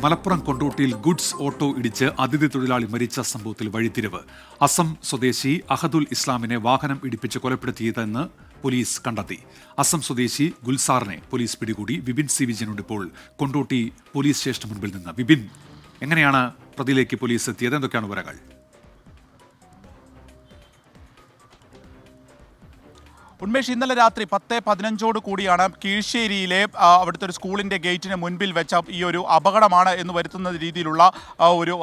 Malappuram കൊണ്ടോട്ടിയിൽ goods auto ഇടിച്ച് അതിഥി തൊഴിലാളി മരിച്ച സംഭവത്തിൽ വഴിത്തിരിവ്. അസം സ്വദേശി അഹദുൽ ഇസ്ലാമിനെ വാഹനം ഇടിപ്പിച്ച് കൊലപ്പെടുത്തിയതെന്ന് പോലീസ് കണ്ടെത്തി. അസം സ്വദേശി ഗുൽസാറിനെ പോലീസ് പിടികൂടി. വിപിൻ സി വിജയനുണ്ട് ഇപ്പോൾ കൊണ്ടോട്ടി പോലീസ് സ്റ്റേഷന് മുൻപിൽ നിന്ന്. വിപിൻ, എങ്ങനെയാണ് പ്രതിയിലേക്ക് പോലീസ് എത്തിയത്? എന്തൊക്കെയാണ് വിവരങ്ങൾ? ഉന്മേഷ്, ഇന്നലെ രാത്രി 10:15 കൂടിയാണ് കീഴ്ശ്ശേരിയിലെ അവിടുത്തെ ഒരു സ്കൂളിൻ്റെ ഗേറ്റിന് മുൻപിൽ വെച്ച ഈ ഒരു അപകടമാണ് എന്ന് വരുത്തുന്ന രീതിയിലുള്ള ഒരു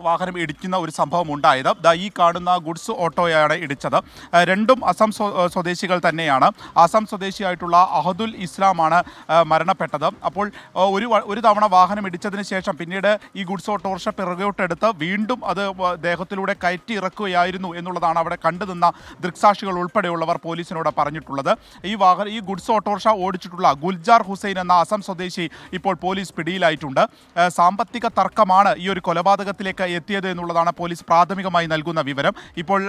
വാഹനം ഇടിക്കുന്ന ഒരു സംഭവം ഉണ്ടായത്. ഈ കാണുന്ന ഗുഡ്സ് ഓട്ടോയാണ് ഇടിച്ചത്. രണ്ടും അസം സ്വദേശികൾ തന്നെയാണ്. അസം സ്വദേശിയായിട്ടുള്ള അഹദുൽ ഇസ്ലാമാണ് മരണപ്പെട്ടത്. അപ്പോൾ ഒരു തവണ വാഹനം ഇടിച്ചതിന് ശേഷം പിന്നീട് ഈ ഗുഡ്സ് ഓട്ടോറിക്ഷ പിറകോട്ടെടുത്ത് വീണ്ടും അത് ദേഹത്തിലൂടെ കയറ്റി ഇറക്കുകയായിരുന്നു എന്നുള്ളതാണ് അവിടെ കണ്ടുനിന്ന ദൃക്സാക്ഷികൾ ഉൾപ്പെടെയുള്ളവർ പോലീസിനോട് പറഞ്ഞിട്ടുള്ളത്. ഈ ഗുഡ്സ് ഓട്ടോറിക്ഷ ഓടിച്ചിട്ടുള്ള ഗുൽജാർ ഹുസൈൻ എന്ന അസം സ്വദേശി ഇപ്പോൾ പോലീസ് പിടിയിലായിട്ടുണ്ട്. സാമ്പത്തിക തർക്കമാണ് ഈ ഒരു കൊലപാതകത്തിലേക്ക് എത്തിയത് എന്നുള്ളതാണ് പോലീസ് പ്രാഥമികമായി നൽകുന്ന വിവരം. ഇപ്പോൾ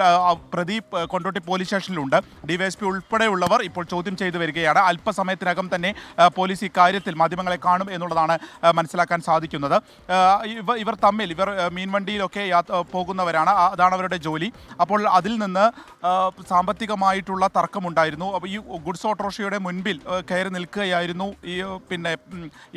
പ്രദീപ് കൊണ്ടോട്ടി പോലീസ് സ്റ്റേഷനിലുണ്ട്. ഡിവൈഎസ്പി ഉൾപ്പെടെയുള്ളവർ ഇപ്പോൾ ചോദ്യം ചെയ്തു വരികയാണ്. അല്പസമയത്തിനകം തന്നെ പോലീസ് ഇക്കാര്യത്തിൽ മാധ്യമങ്ങളെ കാണും എന്നുള്ളതാണ് മനസ്സിലാക്കാൻ സാധിക്കുന്നത്. ഇവർ മീൻവണ്ടിയിലൊക്കെ പോകുന്നവരാണ്. അതാണ് അവരുടെ ജോലി. അപ്പോൾ അതിൽ നിന്ന് സാമ്പത്തികമായിട്ടുള്ള തർക്കമുണ്ടായിരുന്നു. അപ്പോൾ ഈ ഗുഡ്സ് ഓട്ടോറിക്ഷയുടെ മുൻപിൽ കയറി നിൽക്കുകയായിരുന്നു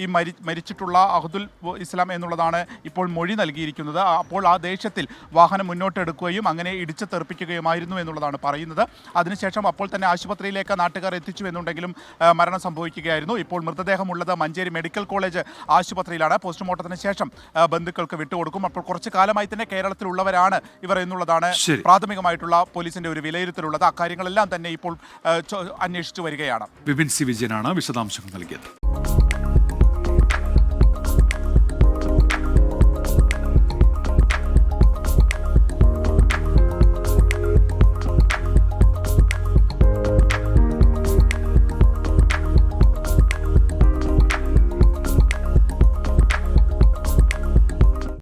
ഈ മരിച്ചിട്ടുള്ള അഹദുൽ ഇസ്ലാം എന്നുള്ളതാണ് ഇപ്പോൾ മൊഴി നൽകിയിരിക്കുന്നത്. അപ്പോൾ ആ ദേഷ്യത്തിൽ വാഹനം മുന്നോട്ടെടുക്കുകയും അങ്ങനെ ഇടിച്ച് തെറിപ്പിക്കുകയുമായിരുന്നു എന്നുള്ളതാണ് പറയുന്നത്. അതിനുശേഷം അപ്പോൾ തന്നെ ആശുപത്രിയിലേക്ക് നാട്ടുകാർ എത്തിച്ചു എന്നുണ്ടെങ്കിലും മരണം സംഭവിക്കുകയായിരുന്നു. ഇപ്പോൾ മൃതദേഹമുള്ളത് മഞ്ചേരി മെഡിക്കൽ കോളേജ് ആശുപത്രിയിലാണ്. പോസ്റ്റ്മോർട്ടത്തിന് ശേഷം ബന്ധുക്കൾക്ക് വിട്ടുകൊടുക്കും. അപ്പോൾ കുറച്ച് കാലമായി തന്നെ കേരളത്തിലുള്ളവരാണ് ഇവർ എന്നുള്ളതാണ് പ്രാഥമികമായിട്ടുള്ള പോലീസിന്റെ ഒരു വിലയിരുത്തലുള്ളത്. അക്കാര്യങ്ങളെല്ലാം തന്നെ ഇപ്പോൾ അന്വേഷിച്ചു വരികയാണ്. വിപിൻ സി വിജയനാണ് വിശദാംശങ്ങൾ നൽകിയത്.